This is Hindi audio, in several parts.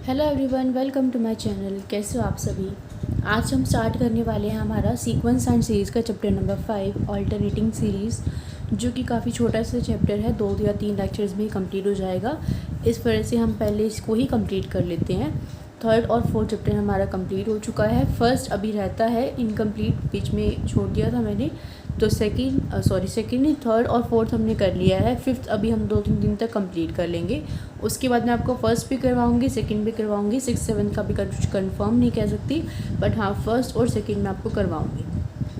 Hello everyone, welcome to my channel. कैसे हो आप सभी। आज हम स्टार्ट करने वाले हैं हमारा सीक्वेंस एंड सीरीज़ का चैप्टर नंबर 5 ऑल्टरनेटिंग सीरीज़, जो कि काफ़ी छोटा सा चैप्टर है। 2 या 3 लेक्चर्स में ही कंप्लीट हो जाएगा। इस वजह से हम पहले इसको ही कंप्लीट कर लेते हैं। थर्ड और फोर्थ चैप्टर हमारा कंप्लीट हो चुका है। फर्स्ट अभी रहता है इनकम्प्लीट, बीच में छोड़ दिया था मैंने। तो सेकंड नहीं, थर्ड और फोर्थ हमने कर लिया है। फिफ्थ अभी हम 2-3 दिन तक कंप्लीट कर लेंगे। उसके बाद मैं आपको फर्स्ट भी करवाऊंगी, सेकंड भी करवाऊंगी। 6-7 का भी कुछ कंफर्म नहीं कह सकती, बट हाँ फर्स्ट और सेकंड में आपको करवाऊंगी।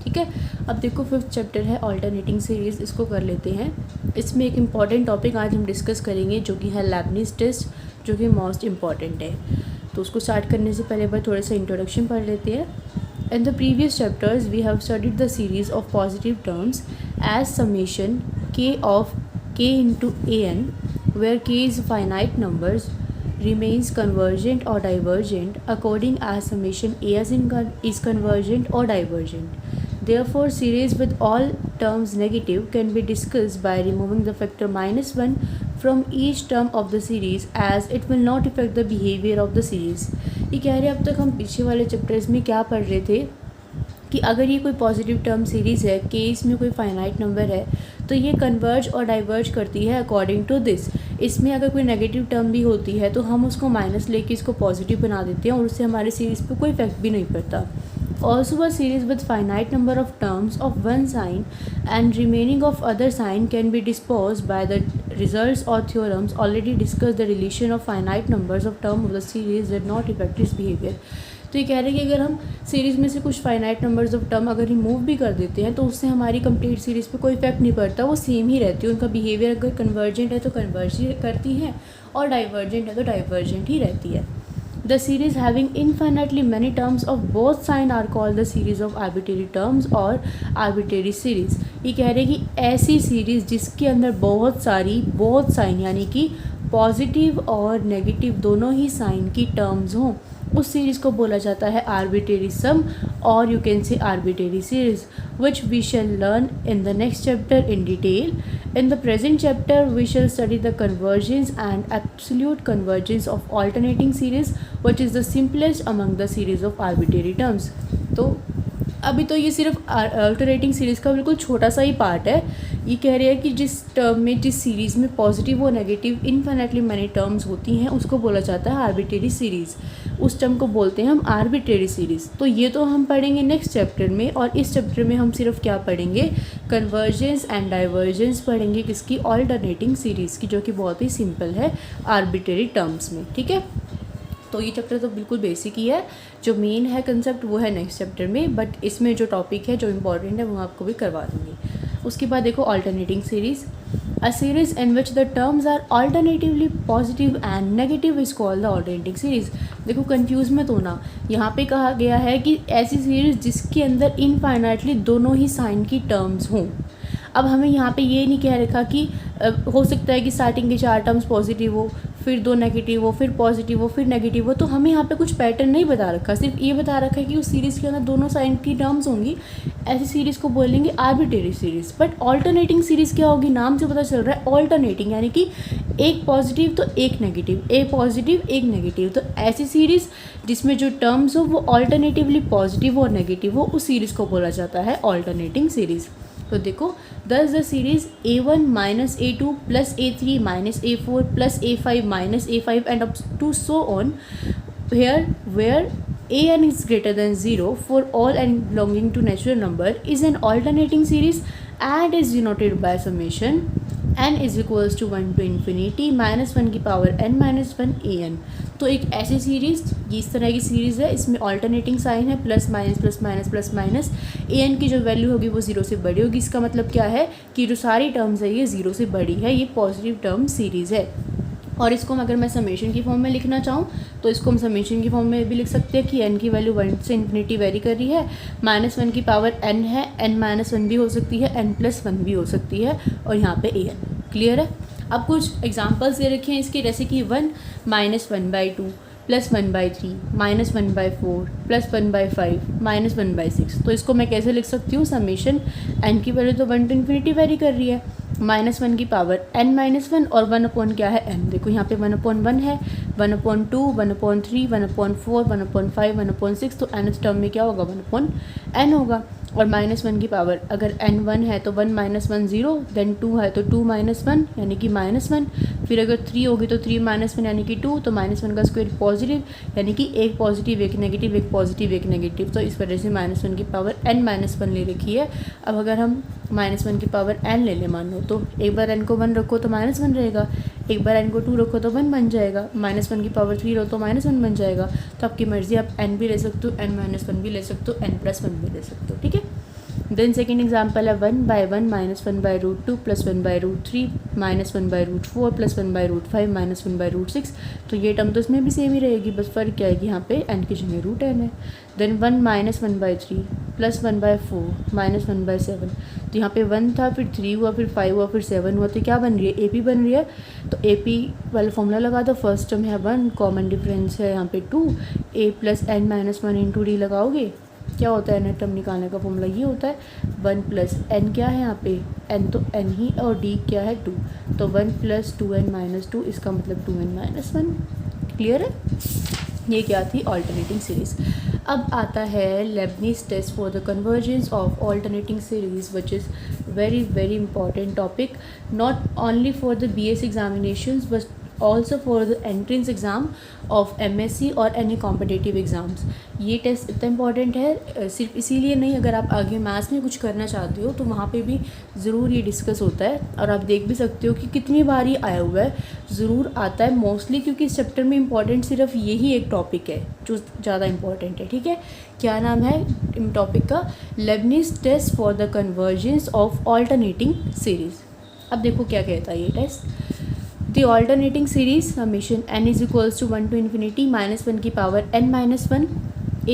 ठीक है। अब देखो फिफ्थ चैप्टर है ऑल्टरनेटिंग सीरीज़, इसको कर लेते हैं। इसमें एक इम्पॉर्टेंट टॉपिक आज हम डिस्कस करेंगे, जो कि है लेबनिज़ टेस्ट, जो कि मोस्ट इम्पॉर्टेंट है। तो उसको स्टार्ट करने से पहले बार थोड़ा सा इंट्रोडक्शन पढ़ लेते हैं। In the previous chapters, we have studied the series of positive terms as summation k of k into an, where k is finite numbers, remains convergent or divergent according as summation is convergent or divergent. Therefore, series with all terms negative can be discussed by removing the factor -1 from each term of the series, as it will not affect the behavior of the series. ये कह रहे हैं, अब तक हम पीछे वाले चैप्टर्स में क्या पढ़ रहे थे कि अगर ये कोई पॉजिटिव टर्म सीरीज़ है, केस में कोई फाइनाइट नंबर है, तो ये कन्वर्ज और डाइवर्ज करती है अकॉर्डिंग टू दिस। इसमें अगर कोई नेगेटिव टर्म भी होती है तो हम उसको माइनस लेके इसको पॉजिटिव बना देते हैं और उससे हमारे सीरीज़ पे कोई इफेक्ट भी नहीं पड़ता। Also, a series with finite number of terms of one sign and remaining of other sign can be disposed by the results or theorems already discussed. The relation of finite numbers of term of the series did not affect its behavior. तो ये कह रहे हैं कि अगर हम सीरीज़ में से कुछ फाइनाइट नंबर्स ऑफ टर्म अगर रिमूव भी कर देते हैं तो उससे हमारी कंप्लीट सीरीज़ पे कोई इफेक्ट नहीं पड़ता, वो सेम ही रहती है। उनका बिहेवियर अगर कन्वर्जेंट है तो कन्वर्ज करती है और डाइवर्जेंट है तो डाइवर्जेंट ही रहती है। The series having infinitely many terms of both sign are called the series of arbitrary terms और arbitrary series। ये कह रहे हैं कि ऐसी सीरीज़ जिसके अंदर बहुत साइन यानी कि पॉजिटिव और नेगेटिव दोनों ही साइन की टर्म्स हों, उस सीरीज़ को बोला जाता है आर्बिट्रेरी सम, और you can say arbitrary series, which we shall learn in the next chapter in detail. In the present chapter, we shall study the convergence and absolute convergence of alternating series, which is the simplest among the series of arbitrary terms. तो अभी तो ये सिर्फ अल्टरनेटिंग सीरीज़ का बिल्कुल छोटा सा ही पार्ट है। ये कह रहे हैं कि जिस टर्म में, जिस सीरीज़ में पॉजिटिव और नेगेटिव इनफिनिटली मैनी टर्म्स होती हैं, उसको बोला जाता है आर्बिट्रेरी सीरीज़। उस टर्म को बोलते हैं हम आर्बिट्रेरी सीरीज़। तो ये तो हम पढ़ेंगे नेक्स्ट चैप्टर में, और इस चैप्टर में हम सिर्फ क्या पढ़ेंगे, कन्वर्जेंस एंड डाइवर्जेंस पढ़ेंगे। किसकी? ऑल्टरनेटिंग सीरीज़ की, जो कि बहुत ही सिंपल है आर्बिट्रेरी टर्म्स में। ठीक है। तो ये चैप्टर तो बिल्कुल बेसिक ही है, जो मेन है कंसेप्ट वो है नेक्स्ट चैप्टर में, बट इसमें जो टॉपिक है जो इम्पॉर्टेंट है वो आपको भी करवा दूँगी। उसके बाद देखो alternating series, a series in which the terms are alternatively positive and negative is called the alternating series. देखो कंफ्यूज मत होना, यहाँ पे कहा गया है कि ऐसी सीरीज़ जिसके अंदर इनफाइनाइटली दोनों ही साइन की टर्म्स हों। अब हमें यहाँ पे ये नहीं कह रखा कि हो सकता है कि स्टार्टिंग के 4 टर्म्स पॉजिटिव हो, फिर 2 नेगेटिव हो, फिर पॉजिटिव हो, फिर नेगेटिव हो। तो हमें यहाँ पे कुछ पैटर्न नहीं बता रखा, सिर्फ ये बता रखा है कि उस सीरीज़ के अंदर दोनों साइन की टर्म्स होंगी। ऐसी सीरीज़ को बोलेंगे arbitrary series. But alternating series क्या होगी? नाम से पता चल रहा है ऑल्टरनेटिंग, यानी कि एक पॉजिटिव तो एक नेगेटिव, एक पॉजिटिव एक नेगेटिव। तो ऐसी सीरीज़ जिसमें जो टर्म्स हो वो ऑल्टरनेटिवली पॉजिटिव और नेगेटिव हो, उस सीरीज़ को बोला जाता है ऑल्टरनेटिंग सीरीज़। तो देखो, thus the series a1 minus a2 plus a3 minus a4 plus a5 minus a5 and up to so on, where an is greater than 0 for all n belonging to natural number, is an alternating series and is denoted by summation n is equals to 1 to infinity -1 की पावर n -1 an। तो एक ऐसी सीरीज़, इस तरह की सीरीज़ है, इसमें ऑल्टरनेटिंग साइन है, plus minus plus minus plus minus. an की जो वैल्यू होगी वो 0 से बड़ी होगी। इसका मतलब क्या है कि जो सारी टर्म्स है ये 0 से बड़ी है, ये पॉजिटिव टर्म सीरीज़ है। और इसको अगर मैं समेशन की फॉर्म में लिखना चाहूँ तो इसको हम समेशन की फॉर्म में भी लिख सकते हैं कि n की वैल्यू 1 से इन्फिनिटी वेरी कर रही है, -1 की पावर n है, n-1 भी हो सकती है, n+1 भी हो सकती है, और यहाँ पे an। क्लियर है। अब कुछ एग्जांपल्स दे रखे हैं इसके, जैसे कि 1 -1/2 +1/3 -1/4 +1/5 -1/6। तो इसको मैं कैसे लिख सकती हूँ? समेशन n की वैल्यू तो 1 to इन्फिनिटी वेरी कर रही है, -1 की पावर n-1 और 1/n क्या है n। देखो यहाँ पे 1/1 है, 1/2, 1/3, 1/4, 1/5, 1/6, तो nth टर्म में क्या होगा 1/n होगा। और -1 की पावर अगर n1 है तो 1 - 1 0, देन 2 है तो 2 - 1 यानी कि -1, फिर अगर 3 होगी तो 3 - 1 यानी कि 2, तो -1 का स्क्वायर पॉजिटिव यानी कि एक पॉजिटिव एक नेगेटिव, एक पॉजिटिव एक नेगेटिव, तो इस वजह से -1 की पावर n-1 ले रखी है। अब अगर हम -1 की पावर n ले लें मान लो, तो एक बार n को 1 रखो तो -1 रहेगा, एक बार n को 2 रखो तो 1 बन जाएगा, -1 की पावर 3 रखो तो -1 बन जाएगा। तो आपकी मर्ज़ी, आप n भी ले सकते हो, n-1 भी ले सकते हो, n+1 भी ले सकते हो, ठीक है। देन सेकेंड एग्जाम्पल है 1/1 - 1/√2 + 1/√3 - 1/√4 + 1/5 - 1/6। तो ये टर्म तो इसमें भी सेम ही रहेगी, बस फ़र्क क्या है कि यहाँ पे n की जगह √n है। देन 1 - 1/3 + 1/4 - 1/7। तो यहाँ पे 1 था, फिर 3 हुआ, फिर 5 हुआ, फिर 7 हुआ, तो क्या बन रही है AP बन रही है। तो AP वाला फॉर्मूला लगा दो, फर्स्ट टर्म है 1, कॉमन डिफरेंस है यहाँ पे 2, a + n-1 × d लगाओगे, क्या होता है n टर्म निकालने का फॉर्मूला ये होता है 1 + n क्या है यहाँ पे n तो n ही, और d क्या है 2, तो 1 + 2n-2, इसका मतलब 2n-1। क्लियर है। ये क्या थी ऑल्टरनेटिंग सीरीज़। अब आता है Leibniz test for the convergence of alternating series which is very very important topic, not only for the BS examinations but also for the entrance exam of MSc और any competitive exams। ये टेस्ट इतना इंपॉर्टेंट है, सिर्फ इसीलिए नहीं, अगर आप आगे मैथ्स में कुछ करना चाहते हो तो वहाँ पे भी ज़रूर ये डिस्कस होता है। और आप देख भी सकते हो कि कितनी बार ये आया हुआ है, ज़रूर आता है मोस्टली, क्योंकि इस चैप्टर में इंपॉर्टेंट सिर्फ यही एक टॉपिक है जो ज़्यादा इंपॉर्टेंट है, ठीक है। क्या नाम है इन टॉपिक का, Leibniz test for the convergence of alternating series. अब देखो क्या कहता है ये test. The alternating series summation n is equals to 1 to infinity -1 की पावर n-1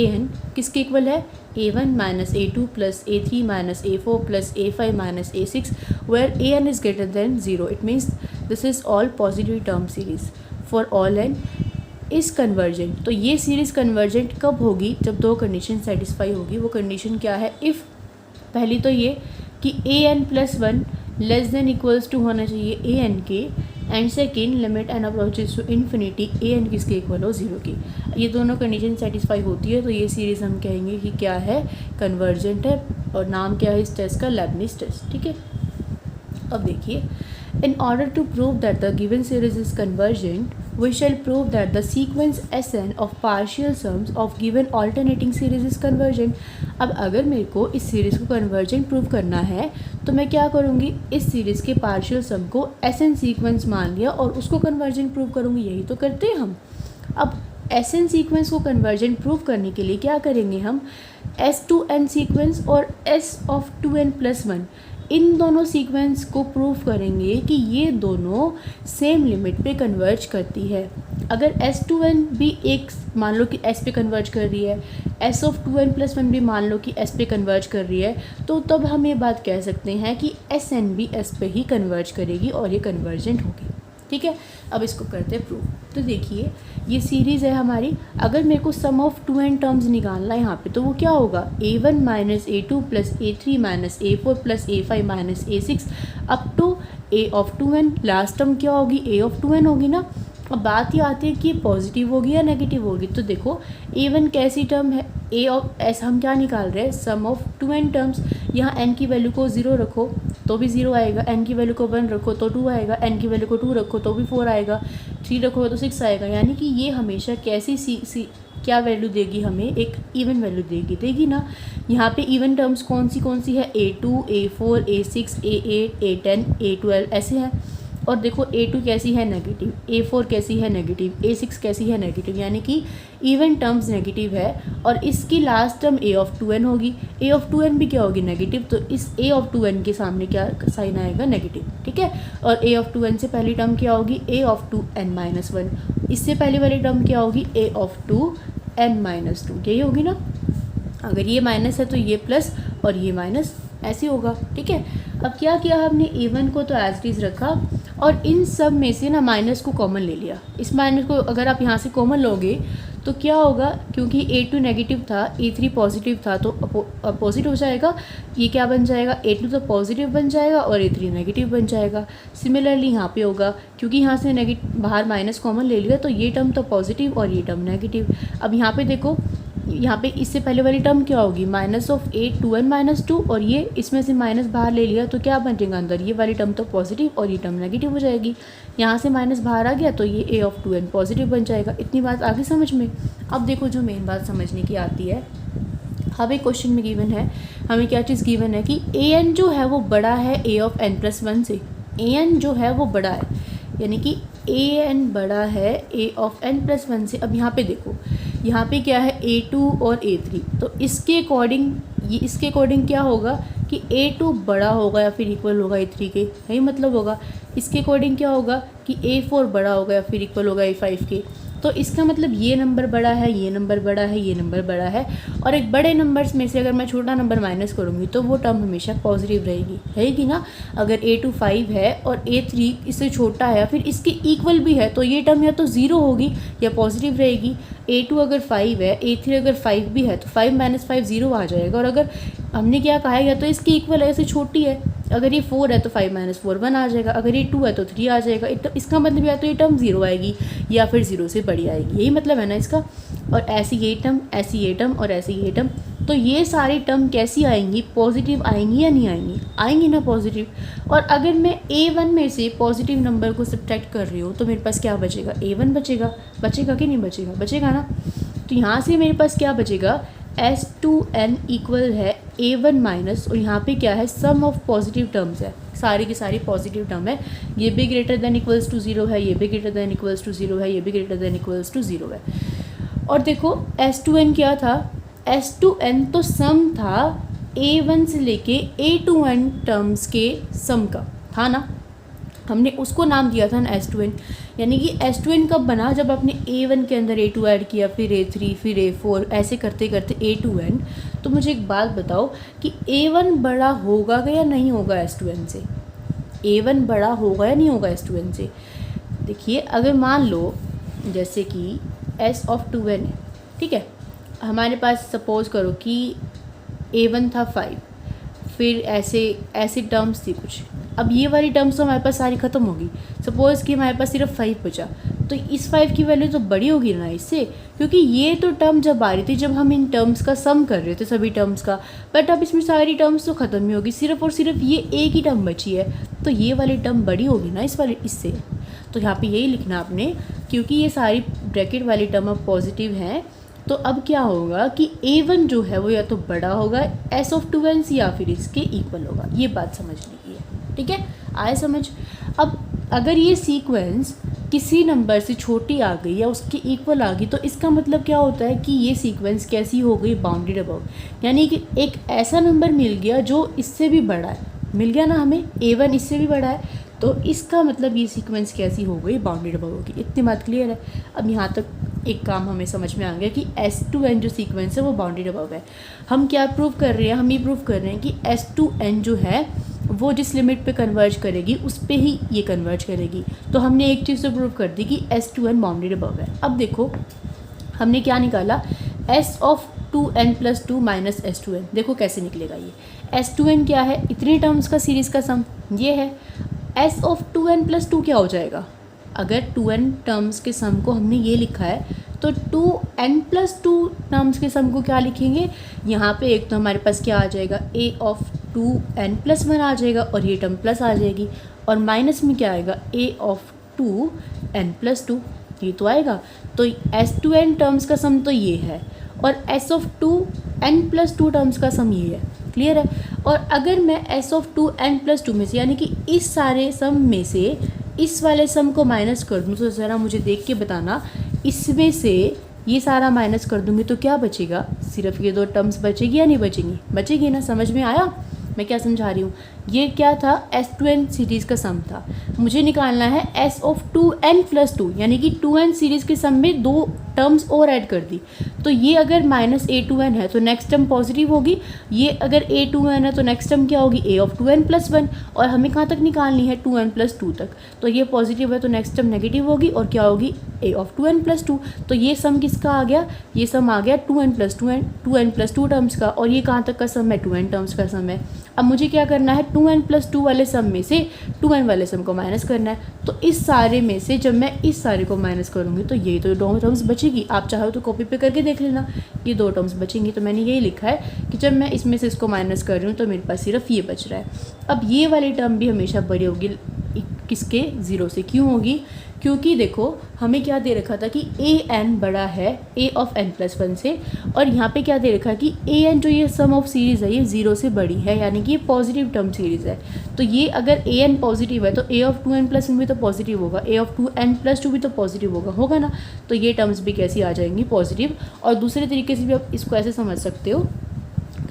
an किसके इक्वल है a1 - a2 + a3 - a4 + a5 - a6 where an is greater than 0। It means this is all positive term series for all n is convergent। तो ये सीरीज़ कन्वर्जेंट कब होगी, जब दो कंडीशन सेटिस्फाई होगी। वो कंडीशन क्या है, इफ़ पहली तो ये कि an+1 less than equals to होना चाहिए an के, and second limit n approaches to infinity an किसके इक्वल हो 0 की। ये दोनों कंडीशन सेटिस्फाई होती है तो ये सीरीज़ हम कहेंगे कि क्या है कन्वर्जेंट है, और नाम क्या है इस टेस्ट का, लेबनीज़ टेस्ट, ठीक है। अब देखिए, in order to prove that the given series is convergent we shall prove that the sequence Sn of partial sums of given alternating series is convergent। अब अगर मेरे को इस सीरीज़ को कन्वर्जेंट प्रूव करना है तो मैं क्या करूँगी, इस सीरीज़ के पार्शियल सम को Sn सीक्वेंस मान लिया और उसको कन्वर्जेंट प्रूव करूँगी, यही तो करते हैं हम। अब Sn सीक्वेंस को कन्वर्जेंट प्रूव करने के लिए क्या करेंगे हम, S2n सीक्वेंस और S(2n+1) इन दोनों सीक्वेंस को प्रूव करेंगे कि ये दोनों सेम लिमिट पे कन्वर्ज करती है। अगर S2n भी एक मान लो कि S पे कन्वर्ज कर रही है, S(2n+1) भी मान लो कि S पे कन्वर्ज कर रही है, तो तब हम ये बात कह सकते हैं कि Sn भी S पे ही कन्वर्ज करेगी और ये कन्वर्जेंट होगी, ठीक है। अब इसको करते हैं प्रूव। तो देखिए ये सीरीज़ है हमारी, अगर मेरे को सम ऑफ 2n टर्म्स निकालना है यहाँ पे तो वो क्या होगा, a1 - a2 + a3 - a4 + a5 - a6 up to a(2n)। Last term क्या होगी, a(2n) होगी ना। अब बात ये आती है कि पॉजिटिव होगी या नेगेटिव होगी। तो देखो a1 कैसी टर्म है, S हम क्या निकाल रहे हैं, सम ऑफ 2n टर्म्स। यहाँ n की वैल्यू को 0 रखो तो भी 0 आएगा, n की वैल्यू को 1 रखो तो 2 आएगा, n की वैल्यू को 2 रखो तो भी 4 आएगा, 3 रखोगे तो 6 आएगा। यानी कि ये हमेशा कैसी क्या वैल्यू देगी, हमें एक इवन वैल्यू देगी ना। यहाँ पे इवन टर्म्स कौन सी है, a2 a4 a6 a8 a10 a12 ऐसे हैं। और देखो a2 कैसी है, नेगेटिव, a4 कैसी है, नेगेटिव, a6 कैसी है, नेगेटिव, यानी कि इवन टर्म्स नेगेटिव है। और इसकी लास्ट टर्म a(2n) होगी, a(2n) भी क्या होगी, नेगेटिव। तो इस a(2n) के सामने क्या साइन आएगा, नेगेटिव, ठीक है। और a(2n) से पहली टर्म क्या होगी, a(2n-1), इससे पहले वाली टर्म क्या होगी, a(2n-2), यही होगी ना। अगर ये माइनस है तो ये प्लस और ये माइनस, ऐसे होगा, ठीक है। अब क्या किया हमने, a1 को तो एज इट इज़ रखा और इन सब में से ना माइनस को कॉमन ले लिया। इस माइनस को अगर आप यहाँ से कॉमन लोगे तो क्या होगा, क्योंकि A2 नेगेटिव था, A3 पॉजिटिव था, तो अपोजिट हो जाएगा। ये क्या बन जाएगा, A2 तो पॉजिटिव बन जाएगा और A3 नेगेटिव बन जाएगा। सिमिलरली यहाँ पे होगा, क्योंकि यहाँ से नेगेटिव बाहर माइनस कॉमन ले लिया, तो ये टर्म तो पॉजिटिव और ये टर्म नेगेटिव। अब यहाँ पे देखो, यहाँ पे इससे पहले वाली टर्म क्या होगी, -(a)(2n-2), और ये इसमें से माइनस बाहर ले लिया तो क्या बनेगा अंदर, ये वाली टर्म तो पॉजिटिव और ये टर्म नेगेटिव हो जाएगी। यहाँ से माइनस बाहर आ गया तो ये a(2n) पॉजिटिव बन जाएगा। इतनी बात आगे समझ में। अब देखो जो मेन बात समझने की आती है, हमें क्वेश्चन में गिवन है, हमें क्या चीज़ गिवन है कि an जो है वो बड़ा है a(n+1) से। an जो है वो बड़ा है, यानी कि an बड़ा है a(n+1) से। अब यहाँ पे देखो, यहाँ पे क्या है A2 और A3, तो इसके अकॉर्डिंग क्या होगा कि A2 बड़ा होगा या फिर इक्वल होगा A3 के, यही मतलब होगा। इसके अकॉर्डिंग क्या होगा कि A4 बड़ा होगा या फिर इक्वल होगा A5 के। तो इसका मतलब ये नंबर बड़ा है, ये नंबर बड़ा है, ये नंबर बड़ा है, और एक बड़े नंबर्स में से अगर मैं छोटा नंबर माइनस करूँगी तो वो टर्म हमेशा पॉजिटिव रहेगी ना। अगर A2 5 है और A3 इससे छोटा है या फिर इसके इक्वल भी है तो ये टर्म या तो ज़ीरो होगी या पॉजिटिव रहेगी। A2 अगर 5 है, A3 अगर 5 भी है तो 5 - 5 0 आ जाएगा। और अगर हमने क्या कहा है, या तो इसकी इक्वल है, इससे छोटी है। अगर ये 4 है तो 5 - 4 1 आ जाएगा। अगर ये 2 है तो 3 आ जाएगा। इसका मतलब या तो ये टर्म 0 आएगी या फिर 0 से बड़ी आएगी, यही मतलब है ना इसका। और ऐसी ये टर्म, ऐसी ये टर्म और ऐसी ये टर्म, तो ये सारी टर्म कैसी आएंगी, पॉजिटिव आएंगी या नहीं आएंगी, आएंगी ना पॉजिटिव। और अगर मैं A1 में से पॉजिटिव नंबर को सब्ट्रैक्ट कर रही हूँ तो मेरे पास क्या बचेगा, A1 बचेगा कि नहीं बचेगा, बचेगा ना। तो यहाँ से मेरे पास क्या बचेगा, S2n इक्वल है A1 माइनस, और यहाँ पे क्या है, सम ऑफ पॉजिटिव टर्म्स है, सारी की सारी पॉजिटिव टर्म है। ये भी ग्रेटर देन इक्वल्स टू 0 है, ये भी ग्रेटर देन इक्वल्स टू 0 है, ये भी ग्रेटर देन इक्वल्स टू 0 है। और देखो S2n क्या था, S2n तो सम था A1 से लेके A2n टर्म्स के सम का, था ना। हमने उसको नाम दिया था ना S2n, यानी कि S2n कब बना, जब आपने A1 के अंदर A2 ऐड किया, फिर A3, फिर A4, ऐसे करते करते A2n। तो मुझे एक बात बताओ कि A1 बड़ा होगा या नहीं होगा S2n से, A1 बड़ा होगा या नहीं होगा S2n से। देखिए अगर मान लो जैसे कि S(2n) है, ठीक है, हमारे पास सपोज़ करो कि A1 था 5, फिर ऐसे टर्म्स थी कुछ। अब ये वाली टर्म्स तो हमारे पास सारी ख़त्म होगी। सपोज़ कि हमारे पास सिर्फ 5 बचा, तो इस 5 की वैल्यू तो बड़ी होगी ना इससे, क्योंकि ये तो टर्म जब आ रही थी जब हम इन टर्म्स का सम कर रहे थे सभी टर्म्स का, बट अब इसमें सारी टर्म्स तो ख़त्म ही होगी, सिर्फ और सिर्फ ये एक ही टर्म बची है, तो ये वाली टर्म बड़ी होगी ना इससे। तो यहाँ पर यही लिखना आपने, क्योंकि ये सारी ब्रैकेट वाली टर्म अब पॉजिटिव हैं, तो अब क्या होगा कि A1 जो है वो या तो बड़ा होगा S(2n) से या फिर इसके इक्वल होगा। ये बात समझने की है, ठीक है, आए समझ। अब अगर ये सीक्वेंस किसी नंबर से छोटी आ गई या उसके इक्वल आ गई, तो इसका मतलब क्या होता है कि ये सीक्वेंस कैसी हो गई, बाउंडेड अबव, यानी कि एक ऐसा नंबर मिल गया जो इससे भी बड़ा है, मिल गया ना हमें, A1 इससे भी बड़ा है, तो इसका मतलब ये सीक्वेंस कैसी हो गई, बाउंडेड अबव होगी। इतनी बात क्लियर है। अब यहाँ तक एक काम हमें समझ में आ गया कि S2n जो सीक्वेंस है वो बाउंडेड अबव है। हम क्या प्रूव कर रहे हैं, हम ये प्रूव कर रहे हैं कि S2n जो है वो जिस लिमिट पे कन्वर्ज करेगी उस पे ही ये कन्वर्ज करेगी। तो हमने एक चीज़ तो प्रूव कर दी कि S2n बाउंडेड अबव है। अब देखो हमने क्या निकाला, S(2n+2 - S2n), देखो कैसे निकलेगा ये। S2n क्या है, इतनी टर्म्स का सीरीज़ का सम ये है। S(2n+2) क्या हो जाएगा, अगर 2n टर्म्स के सम को हमने ये लिखा है तो 2n+2 टर्म्स के सम को क्या लिखेंगे, यहाँ पे एक तो हमारे पास क्या आ जाएगा, A(2n+1) आ जाएगा और ये टर्म प्लस आ जाएगी, और माइनस में क्या आएगा, A(2n+2), ये तो आएगा। तो S2n टर्म्स का सम तो ये है और S(2n+2) टर्म्स का सम ये है, क्लियर है। और अगर मैं S(2n+2) में से, यानी कि इस सारे सम में से इस वाले सम को माइनस कर दूँ, तो ज़रा मुझे देख के बताना, इसमें से ये सारा माइनस कर दूँगी तो क्या बचेगा, सिर्फ ये दो टर्म्स बचेगी या नहीं बचेंगी, बचेगी ना। समझ में आया मैं क्या समझा रही हूँ। ये क्या था, S2n सीरीज़ का सम था। मुझे निकालना है S ऑफ 2n प्लस 2, यानी कि 2n सीरीज़ के सम में 2 टर्म्स और ऐड कर दी। तो ये अगर -a2n है तो नेक्स्ट टर्म पॉजिटिव होगी, ये अगर a2n है तो नेक्स्ट टर्म क्या होगी, a ऑफ 2n प्लस 1। और हमें कहाँ तक निकालनी है, 2n प्लस 2 तक। तो ये पॉजिटिव है तो नेक्स्ट टर्म नेगेटिव होगी और क्या होगी, a ऑफ 2n प्लस 2। तो ये सम किसका आ गया, ये सम आ गया 2n प्लस 2 टर्म्स का। और ये कहाँ तक का सम है, 2n टर्म्स का सम है। अब मुझे क्या करना है, 2n प्लस 2 वाले सम में से 2n वाले सम को माइनस करना है। तो इस सारे में से जब मैं इस सारे को माइनस करूँगी तो ये तो 2 टर्म्स बचेगी। आप चाहो तो कॉपी पे करके देख लेना, ये 2 टर्म्स बचेंगी। तो मैंने यही लिखा है कि जब मैं इसमें से इसको माइनस कर रही हूँ तो मेरे पास सिर्फ ये बच रहा है। अब ये वाली टर्म भी हमेशा बड़ी होगी किसके, 0 से। क्यों होगी, क्योंकि देखो हमें क्या दे रखा था कि an बड़ा है a ऑफ n प्लस 1 से, और यहाँ पे क्या दे रखा है कि an जो ये सम ऑफ सीरीज़ है ये 0 से बड़ी है, यानी कि ये पॉजिटिव टर्म सीरीज़ है। तो ये अगर an पॉजिटिव है तो a ऑफ 2n प्लस 1 भी तो पॉजिटिव होगा, a ऑफ 2n प्लस 2 भी तो पॉजिटिव होगा ना। तो ये टर्म्स भी कैसी आ जाएंगी, पॉजिटिव। और दूसरे तरीके से भी आप इसको ऐसे समझ सकते हो,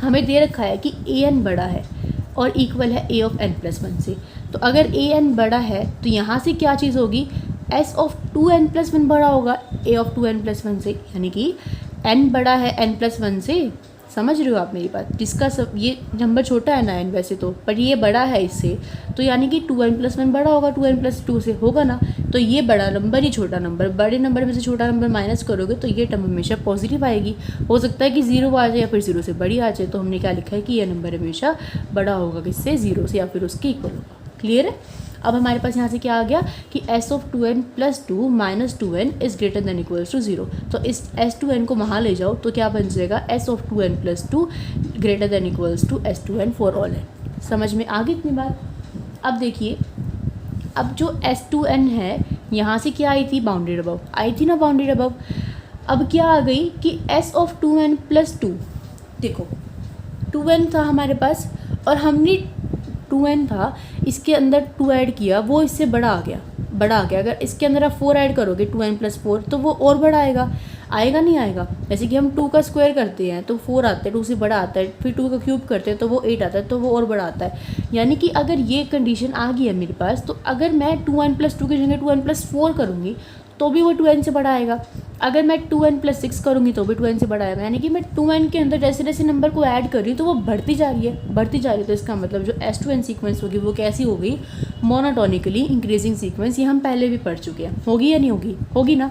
हमें दे रखा है कि an बड़ा है और इक्वल है a ऑफ n प्लस 1 से। तो अगर an बड़ा है तो यहाँ से क्या चीज़ होगी, s ऑफ 2n प्लस 1 बड़ा होगा a ऑफ 2n प्लस 1 से, यानी कि n बड़ा है n प्लस 1 से। समझ रहे हो आप मेरी बात, जिसका सब ये नंबर छोटा है ना n वैसे तो, पर ये बड़ा है इससे, तो यानी कि 2n प्लस 1 बड़ा होगा 2n प्लस 2 से, होगा ना। तो ये बड़ा नंबर ही छोटा नंबर, बड़े नंबर में से छोटा नंबर माइनस करोगे तो ये टर्म हमेशा पॉजिटिव आएगी। हो सकता है कि 0 आ जाए या फिर 0 से बड़ी आ जाए। तो हमने क्या लिखा है कि ये नंबर हमेशा बड़ा होगा किससे, 0 से या फिर उसके इक्वल होगा। क्लियर है। अब हमारे पास यहाँ से क्या आ गया कि s of 2n plus 2 minus 2n is greater than equals to 0। तो इस s2n को वहाँ ले जाओ तो क्या बन जाएगा, s of 2n plus 2 greater than equals to s2n for all n। समझ में आ गई इतनी बात। अब देखिए, अब जो s2n है यहाँ से क्या आई थी, बाउंडेड अबव आई थी ना, बाउंडेड अबव। अब क्या आ गई कि s ऑफ 2n प्लस 2, देखो 2n था हमारे पास और हमने 2n था, इसके अंदर 2 ऐड किया, वो इससे बड़ा आ गया। अगर इसके अंदर आप 4 ऐड करोगे 2n प्लस 4 तो वो और बड़ा आएगा नहीं आएगा। जैसे कि हम 2 का स्क्वायर करते हैं तो 4 आता है, 2 से बड़ा आता है, फिर 2 का क्यूब करते हैं तो वो 8 आता है, तो वो और बड़ा आता है। यानी कि अगर ये कंडीशन आ गई है मेरे पास, तो अगर मैं 2n प्लस 2 की जगह 2n प्लस 4 करूँगी तो भी वो 2n से बड़ा आएगा। अगर मैं 2n प्लस 6 करूँगी तो भी 2n से बड़ा आएगा। यानी कि मैं 2n के अंदर जैसे जैसे नंबर को ऐड कर रही हूँ तो वो बढ़ती जा रही है। तो इसका मतलब जो s2n सीक्वेंस होगी वो कैसी हो गई, मोनोटोनिकली इंक्रीजिंग सीक्वेंस। ये हम पहले भी पढ़ चुके हैं, होगी या नहीं होगी, होगी ना।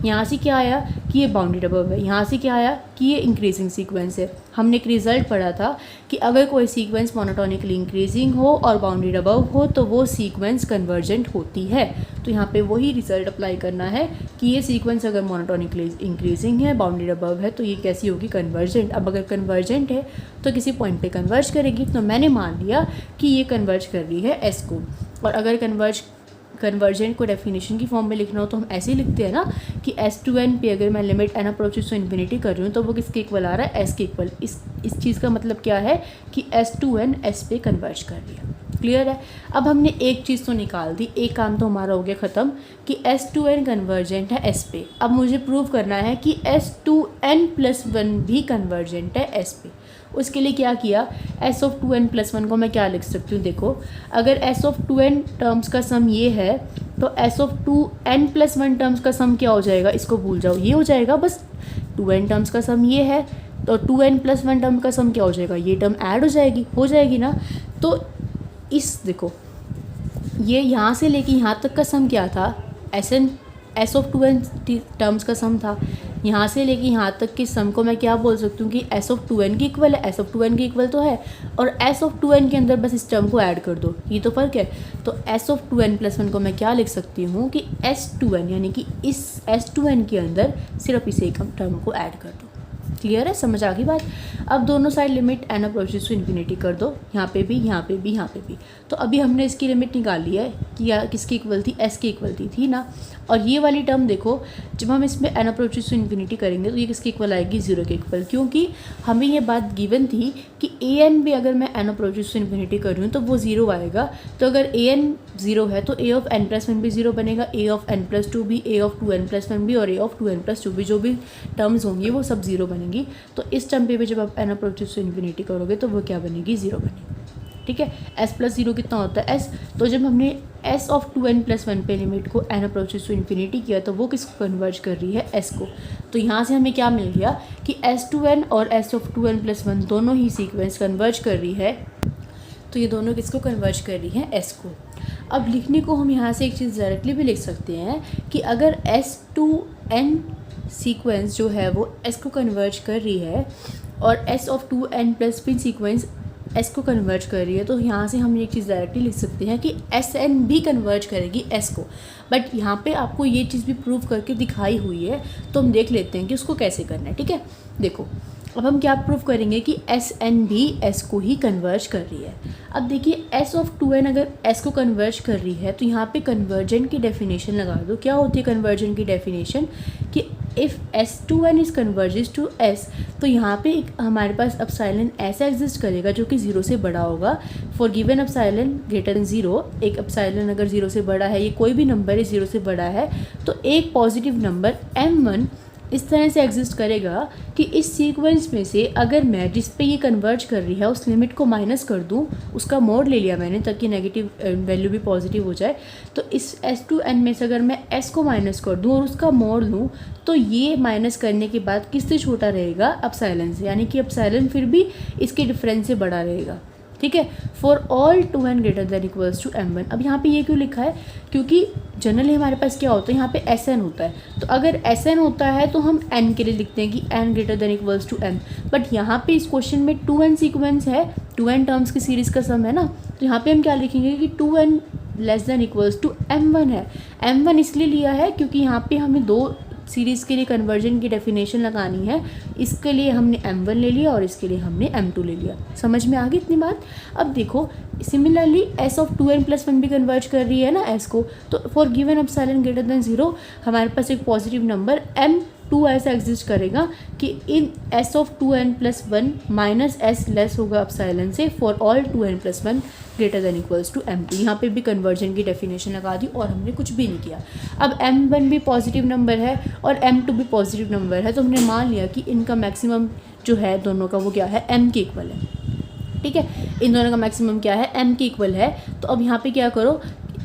यहाँ से क्या आया कि ये बाउंडेड अबव है, यहाँ से क्या आया कि ये इंक्रीजिंग सीक्वेंस है। हमने एक रिजल्ट पढ़ा था कि अगर कोई सीक्वेंस मोनोटोनिकली इंक्रीजिंग हो और बाउंडेड अबव हो तो वो सीक्वेंस कन्वर्जेंट होती है। तो यहाँ पे वही रिजल्ट अप्लाई करना है कि ये सीक्वेंस अगर मोनोटोनिकली इंक्रीजिंग है, बाउंडेड अबव है, तो ये कैसी होगी, कन्वर्जेंट। अब अगर कन्वर्जेंट है तो किसी पॉइंट पे कन्वर्ज करेगी। तो मैंने मान लिया कि ये कन्वर्ज कर रही है एस को। और अगर कन्वर्जेंट को डेफिनेशन की फॉर्म में लिखना हो तो हम ऐसे ही लिखते हैं ना कि s2n पे अगर मैं limit n approaches to infinity कर रही हूँ तो वो किसके इक्वल आ रहा है, s के इक्वल। इस चीज़ का मतलब क्या है कि s2n s पे कन्वर्ज कर दिया। क्लियर है। अब हमने एक चीज़ तो निकाल दी, एक काम तो हमारा हो गया ख़त्म कि s2n कन्वर्जेंट है s पे। अब मुझे प्रूव करना है कि s2n प्लस 1 भी कन्वर्जेंट है s पे। उसके लिए क्या किया, s ऑफ 2n प्लस 1 को मैं क्या लिख सकती हूँ, देखो अगर s ऑफ 2n टर्म्स का सम ये है तो s of 2n plus 1 terms का सम क्या हो जाएगा, इसको भूल जाओ, ये हो जाएगा बस। 2n टर्म्स का सम ये है तो 2n प्लस 1 टर्म का सम क्या हो जाएगा, ये टर्म ऐड हो जाएगी ना। तो इस देखो ये यहाँ से लेके यहाँ तक का सम क्या था, s ऑफ 2n टर्म्स का सम था। यहाँ से लेके यहाँ तक के सम को मैं क्या बोल सकती हूँ कि s ऑफ 2n की इक्वल है, s ऑफ 2n की इक्वल तो है, और s ऑफ 2n के अंदर बस इस टर्म को ऐड कर दो, ये तो फ़र्क है। तो s ऑफ 2n प्लस 1 को मैं क्या लिख सकती हूँ कि s2n, यानी कि इस s2n के अंदर सिर्फ इसे एक टर्म को ऐड कर दो। क्लियर है, समझ आ गई बात। अब दोनों side limit n approaches to infinity कर दो, यहाँ पे भी, यहाँ पे भी, यहाँ पे भी। तो अभी हमने इसकी लिमिट निकाल ली है कि या किसकी इक्वल थी, s की इक्वल थी ना। और ये वाली टर्म देखो, जब हम इसमें n अप्रोचेस टू इन्फिनिटी करेंगे तो ये किसकी इक्वल आएगी, 0 के इक्वल। क्योंकि हमें ये बात गिवन थी कि an भी अगर मैं n अप्रोचेस टू इन्फिनिटी कर रही हूँ तो वो 0 आएगा। तो अगर an 0 है तो a ऑफ n प्लस 1 भी 0 बनेगा, a ऑफ n प्लस 2 भी, a ऑफ 2n प्लस 1 भी, और a ऑफ 2n प्लस 2 भी। जो भी टर्म्स होंगी वो सब 0 बनेंगी। तो इस टर्म पे भी जब आप n अप्रोचेस टू इन्फिनिटी करोगे तो वो क्या बनेगी, 0 बनेगी। ठीक है। s+0 कितना होता है s, तो जब हमने s ऑफ 2n+1 पे लिमिट को n अप्रोचेस टू इन्फिनिटी किया तो वो किसको कन्वर्ज कर रही है s को। तो यहाँ से हमें क्या मिल गया कि s2n और s ऑफ 2n+1 दोनों ही सीक्वेंस कन्वर्ज कर रही है, तो ये दोनों किसको कन्वर्ज कर रही हैं s को। अब लिखने को हम यहाँ से एक चीज़ डायरेक्टली भी लिख सकते हैं कि अगर s2n सीक्वेंस जो है वो s को कन्वर्ज कर रही है और s of 2n+1 sequence s को कन्वर्ज कर रही है, तो यहाँ से हम एक चीज़ डायरेक्टली लिख सकते हैं कि sn भी कन्वर्ज करेगी s को। बट यहाँ पे आपको ये चीज़ भी प्रूव करके दिखाई हुई है, तो हम देख लेते हैं कि उसको कैसे करना है। ठीक है, देखो अब हम क्या प्रूव करेंगे कि sn भी s को ही कन्वर्ज कर रही है। अब देखिए s ऑफ 2n अगर s को कन्वर्ज कर रही है तो यहाँ पे कन्वर्जन की डेफिनेशन लगा दो। क्या होती है कन्वर्जन की डेफिनेशन कि if s2n is converges to s, तो यहाँ पे एक हमारे पास एप्सिलॉन ऐसा एग्जिस्ट करेगा जो कि 0 से बड़ा होगा। For given epsilon greater than 0, एक एप्सिलॉन अगर 0 से बड़ा है, ये कोई भी नंबर है 0 से बड़ा है, तो एक पॉजिटिव नंबर m1 इस तरह से एग्जिस्ट करेगा कि इस सीक्वेंस में से अगर मैं जिस पे ये कन्वर्ज कर रही है उस लिमिट को माइनस कर दूं, उसका मोड ले लिया मैंने ताकि नेगेटिव वैल्यू भी पॉजिटिव हो जाए, तो इस s2n में से अगर मैं s को माइनस कर दूं और उसका मोड लूं, तो ये माइनस करने के बाद किससे छोटा रहेगा, एप्सिलॉन से, यानी कि एप्सिलॉन फिर भी इसके डिफरेंस से बड़ा रहेगा। ठीक है, for all 2n greater than equals to m1। अब यहाँ पे ये क्यों लिखा है, क्योंकि जनरली हमारे पास क्या होता है, यहाँ पे sn होता है, तो अगर sn होता है तो हम n के लिए लिखते हैं कि n greater than equals to m। But यहाँ पे इस क्वेश्चन में 2n सीक्वेंस है, 2n टर्म्स की सीरीज़ का सम है ना, तो यहाँ पे हम क्या लिखेंगे कि 2n less than equals to m1 है। m1 इसलिए लिया है क्योंकि यहाँ पे हमें दो सीरीज़ के लिए कन्वर्जन की डेफिनेशन लगानी है, इसके लिए हमने m1 ले लिया और इसके लिए हमने m2 ले लिया। समझ में आ गई इतनी बात। अब देखो सिमिलरली s ऑफ 2n+1 भी कन्वर्ज कर रही है ना s को, तो for given epsilon greater than 0 हमारे पास एक पॉजिटिव नंबर m2 ऐसा एग्जिस्ट करेगा कि इन s of 2n+1 minus s less होगा एप्सिलॉन से for all 2n+1 greater than equals to m2। यहाँ पे भी कन्वर्जन की डेफिनेशन लगा दी और हमने कुछ भी नहीं किया। अब m1 भी पॉजिटिव नंबर है और m2 भी पॉजिटिव नंबर है, तो हमने मान लिया कि इनका मैक्सिमम जो है दोनों का वो क्या है, m के इक्वल है। ठीक है, इन दोनों का मैक्सिमम क्या है, m के इक्वल है। तो अब यहाँ पे क्या करो,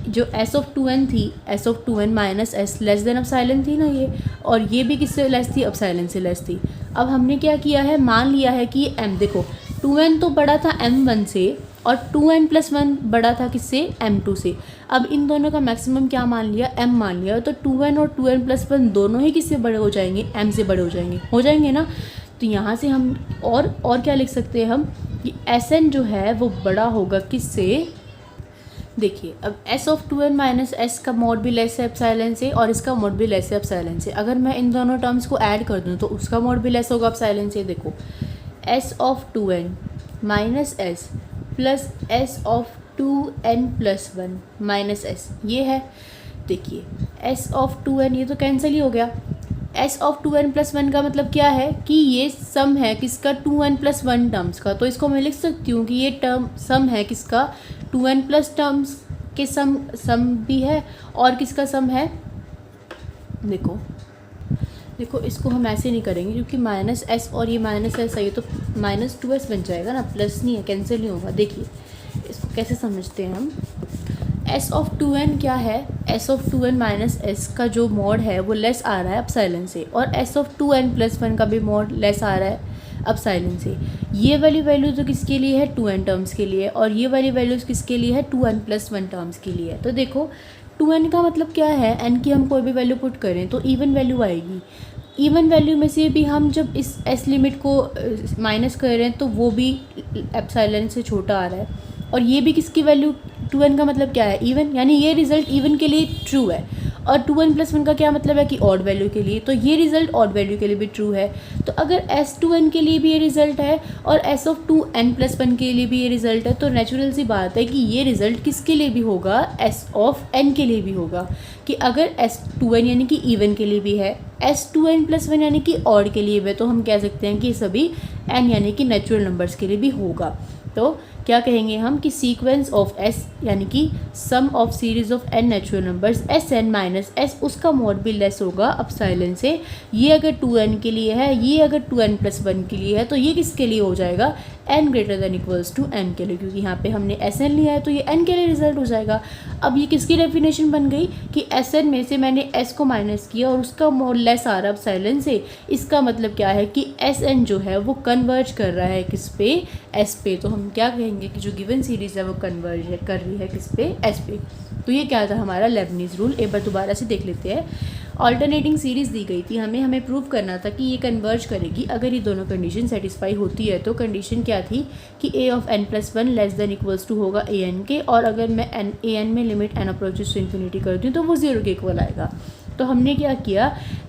जो s ऑफ 2n थी, s of 2n minus s less than epsilon थी ना ये, और ये भी किससे लेस थी, एप्सिलॉन से लेस थी। अब हमने क्या किया है, मान लिया है कि ये m, देखो 2n तो बड़ा था m1 से और 2n+1 बड़ा था किससे, m2 से। अब इन दोनों का मैक्सिमम क्या मान लिया, m मान लिया, तो 2n और 2n+1 दोनों ही किससे बड़े हो जाएंगे, m से बड़े हो जाएंगे ना। तो यहाँ से हम और क्या लिख सकते हैं हम कि sn जो है वो बड़ा होगा किससे, देखिए अब s of 2n minus s का मोड भी लेस है एप्सिलॉन से और इसका मोड भी लेस है एप्सिलॉन से। अगर मैं इन दोनों टर्म्स को ऐड कर दूँ तो उसका मोड भी लेस होगा एप्सिलॉन से। देखो s of 2n minus s plus s of 2n+1 minus s, ये है। देखिए s ऑफ 2n ये तो कैंसिल ही हो गया। s ऑफ 2n+1 का मतलब क्या है कि ये सम है किसका, 2n+1 टर्म्स का। तो इसको मैं लिख सकती हूँ कि ये टर्म सम है किसका, 2n+ टर्म्स के सम भी है और किसका सम है, देखो इसको हम ऐसे नहीं करेंगे क्योंकि माइनस s और ये माइनस s है, ये तो -2s बन जाएगा ना, प्लस नहीं है, कैंसिल नहीं होगा। देखिए इसको कैसे समझते हैं हम, s ऑफ 2n क्या है, s of 2n minus s का जो मोड है वो लेस आ रहा है एप्सिलॉन से, और s ऑफ 2n+1 का भी मोड लेस आ रहा है एप्सिलॉन से। ये वाली वैल्यू तो किसके लिए है, 2n टर्म्स के लिए, और ये वाली वैल्यूज़ किसके लिए है, 2n+1 टर्म्स के लिए। तो देखो 2n का मतलब क्या है, n की हम कोई भी वैल्यू पुट करें तो इवन वैल्यू आएगी। इवन वैल्यू में से भी हम जब इस s लिमिट को माइनस कर रहे हैं तो वो भी एप्सिलॉन से छोटा आ रहा है, और ये भी किसकी वैल्यू, 2n का मतलब क्या है, इवन, यानी ये रिज़ल्ट इवन के लिए ट्रू है। और 2n+1 का क्या मतलब है कि ऑड वैल्यू के लिए, तो ये रिज़ल्ट ऑड वैल्यू के लिए भी ट्रू है। तो अगर s2n के लिए भी ये रिज़ल्ट है और s ऑफ 2n+1 के लिए भी ये रिज़ल्ट है, तो नेचुरल सी बात है कि ये रिज़ल्ट किसके लिए भी होगा, s ऑफ n के लिए भी होगा। कि अगर s2n यानी कि इवन के लिए भी है, s2n+1 यानी कि ऑड के लिए भी है, तो हम कह सकते हैं कि सभी n यानी कि नेचुरल नंबर्स के लिए भी होगा। तो क्या कहेंगे हम कि सीक्वेंस ऑफ एस यानी कि sum of series of n natural numbers s n minus s, उसका मॉड भी लेस होगा एप्सिलॉन से। ये अगर 2n के लिए है, ये अगर 2n+1 के लिए है, तो ये किसके लिए हो जाएगा, n greater than equals to n के लिए, क्योंकि यहाँ पे हमने Sn लिया है तो ये n के लिए रिजल्ट हो जाएगा। अब ये किसकी डेफिनेशन बन गई कि Sn में से मैंने s को माइनस किया और उसका मॉड लेस आ रहा है एप्सिलॉन से। इसका मतलब क्या है कि Sn जो है वो कन्वर्ज कर रहा है किस पे, s पे। तो हम क्या कहेंगे कि जो गिवन सीरीज है वो कन्वर्ज कर रही है किस पे, s पे। तो ये क्या था हमारा लेबनीज़ रूल। एक बार दोबारा से देख लेते हैं। ऑल्टरनेटिंग सीरीज़ दी गई थी, हमें प्रूव करना था कि ये कन्वर्ज करेगी। अगर ये दोनों कंडीशन सेटिस्फाई होती है तो कंडीशन क्या थी कि a of n+1 less than equals to होगा an के, और अगर मैं an में limit n approaches to infinity करती हूँ तो वो 0 के इक्वल आएगा। तो हमने क्या किया,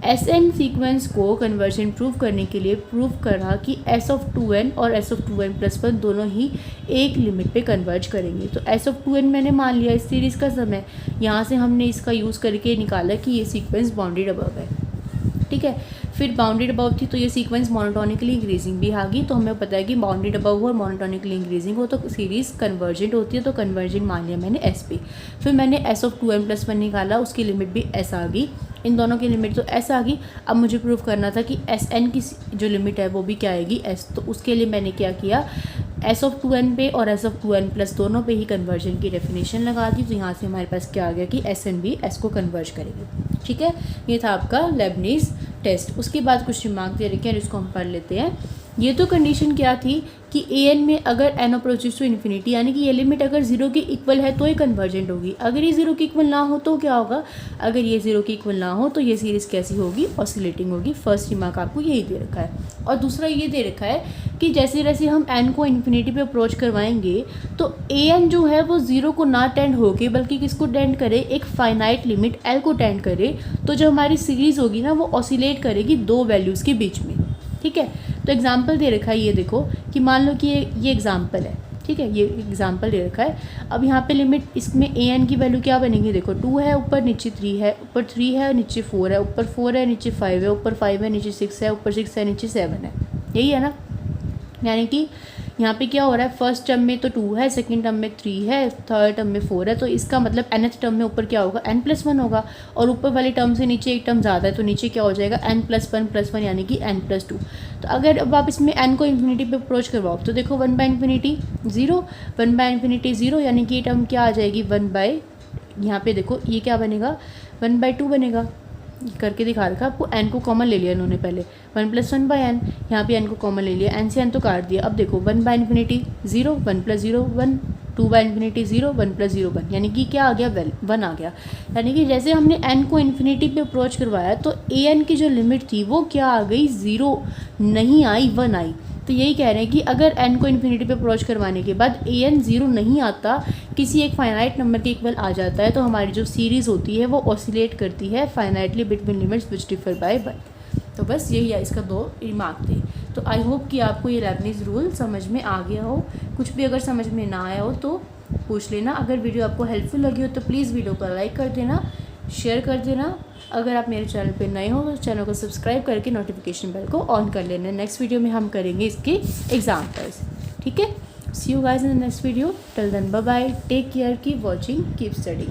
Sn सीक्वेंस को कन्वर्जन प्रूव करने के लिए प्रूव करा कि s ऑफ 2n और s ऑफ 2n+1 दोनों ही एक लिमिट पे कन्वर्ज करेंगे। तो s ऑफ 2n मैंने मान लिया इस सीरीज़ का समय, यहाँ से हमने इसका यूज़ करके निकाला कि ये सीक्वेंस बाउंडेड अबव है, ठीक है। फिर बाउंडेड अबव थी तो ये सीक्वेंस मोनोटोनिकली इंक्रीजिंग भी आ गई। तो हमें पता है कि बाउंडेड अबव हो और मोनोटोनिकली इंक्रीजिंग हो तो सीरीज़ कन्वर्जेंट होती है, तो कन्वर्जेंट मान लिया मैंने s पे। फिर मैंने s ऑफ 2n+1 निकाला, उसकी लिमिट भी s आ गई, इन दोनों की लिमिट तो s आ गई। अब मुझे प्रूव करना था कि Sn की जो लिमिट है वो भी क्या आएगी, s। तो उसके लिए मैंने क्या किया, s ऑफ 2n पे और s ऑफ 2n+ दोनों पे ही कन्वर्जन की डेफिनेशन लगा दी। तो यहाँ से हमारे पास क्या आ गया कि Sn भी s को कन्वर्ज करेगी, ठीक है। ये था आपका लेबनीज़ टेस्ट। उसके बाद कुछ रिमार्क दे रखे हैं जिसको हम पढ़ लेते हैं। ये तो कंडीशन क्या थी कि an में अगर n अप्रोचेस टू इन्फिनिटी यानी कि ये लिमिट अगर 0 के इक्वल है तो ही कन्वर्जेंट होगी। अगर ये 0 के इक्वल ना हो तो क्या होगा, अगर ये 0 के इक्वल ना हो तो ये सीरीज़ कैसी होगी, ऑसिलेटिंग होगी। फर्स्ट रिमार्क आपको यही दे रखा है। और दूसरा ये दे रखा है कि जैसे जैसे हम n को इन्फिनिटी पे अप्रोच करवाएंगे तो an जो है वो 0 को ना टेंड होके बल्कि किसको टेंड करे, एक फाइनाइट लिमिट l को टेंड करे। तो जो हमारी सीरीज़ होगी ना वो ऑसिलेट करेगी दो वैल्यूज़ के बीच में, ठीक है। तो एग्जाम्पल दे रखा है, ये देखो कि मान लो कि ये एग्जाम्पल है, ठीक है, ये एग्जाम्पल दे रखा है। अब यहाँ पे लिमिट इसमें an की वैल्यू क्या बनेगी, देखो 2 है ऊपर, नीचे 3 है, ऊपर 3 है नीचे 4 है, ऊपर 4 है नीचे 5 है, ऊपर 5 है नीचे 6 है, ऊपर 6 है नीचे 7 है, यही है ना। यानी कि यहाँ पे क्या हो रहा है, फर्स्ट टर्म में तो 2 है, सेकंड टर्म में 3 है, थर्ड टर्म में 4 है। तो इसका मतलब nth टर्म में ऊपर क्या होगा, n+1 होगा, और ऊपर वाले टर्म से नीचे एक टर्म ज़्यादा है तो नीचे क्या हो जाएगा, n+1+1 यानी कि n+2। तो अगर अब आप इसमें n को इन्फिनिटी पे अप्रोच करवाओ तो देखो 1/∞ 0, 1/∞ 0 यानी कि ये टर्म क्या आ जाएगी, 1/, यहाँ पे देखो ये क्या बनेगा, 1/2 बनेगा। करके दिखा रखा आपको, n को कॉमन ले लिया इन्होंने पहले, 1+1/n, यहाँ पे n को कॉमन ले लिया, n से n तो काट दिया। अब देखो 1/∞ 0, 1+0 1, 2/∞ 0, 1+0 1, यानी कि क्या आ गया, 1 आ गया। यानी कि जैसे हमने n को इन्फिनिटी पे अप्रोच करवाया तो an की जो लिमिट थी वो क्या आ गई, 0 नहीं आई, 1 आई। तो यही कह रहे हैं कि अगर n को इन्फिनिटी पे अप्रोच करवाने के बाद an 0 नहीं आता, किसी एक फाइनाइट नंबर के इक्वल आ जाता है, तो हमारी जो सीरीज़ होती है वो ऑसिलेट करती है finitely between limits which differ by 1। तो बस यही है, इसका 2 रिमार्क थे। तो आई होप कि आपको ये लेबनीज़ रूल समझ में आ गया हो। कुछ भी अगर समझ में ना आया हो तो पूछ लेना। अगर वीडियो आपको हेल्पफुल लगी हो तो प्लीज़ वीडियो को लाइक कर देना, शेयर कर देना। अगर आप मेरे चैनल पे नए हो तो चैनल को सब्सक्राइब करके नोटिफिकेशन बेल को ऑन कर लेना। नेक्स्ट वीडियो में हम करेंगे इसके एग्जाम्पल्स, ठीक है। See you guys in the next video. Till then bye bye, take care, keep watching, keep studying.